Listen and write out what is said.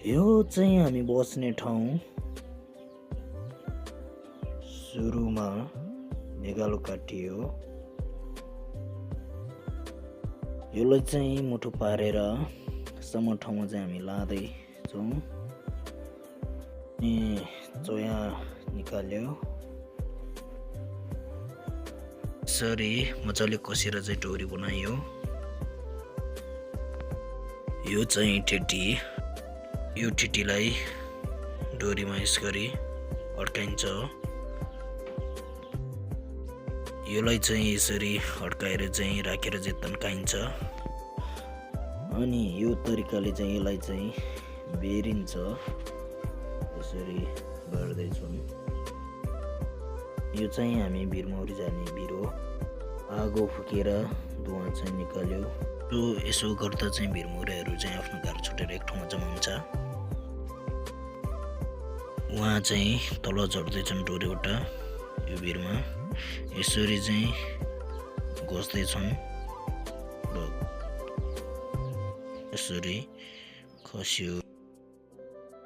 यो चाहिँ हामी बस्ने ठाउँ सुरुमा मेघालो काटियो। यसलाई चाहिँ मुठो पारेर सम्म ठाउँमा चाहिँ हामी लाँदैछौँ अनि चोया निकाल्यो। यसरी मजाले कसेर चाहिँ डोरी बनाइयो। यो चाहिँ ठेटी, यो ठेटीलाई डोरीमा यसरी अड्काइन्छ। यसलाई चाहिँ यसरी अड्काएर चाहिँ राखेर चाहिँ तन्काइन्छ अनि यो तरिकाले चाहिँ यसलाई चाहिँ बेरिन्छ। यसरी गर्दैछौँ। यो चाहिँ हामी भिरमौरी जाने भिर हो। आगो फुकेर धुवा चाहिँ निकाल्यो। यसो गर्दा चाहिँ भिरमौराहरू चाहिँ आफ्नो घर छुटेर एक ठाउँमा जम्मा हुन्छ। उहाँ चाहिँ तल झर्दैछन् डोरीबाट यो भिरमा। यसरी चाहिँ घोस्दैछन् र यसरी खस्यो।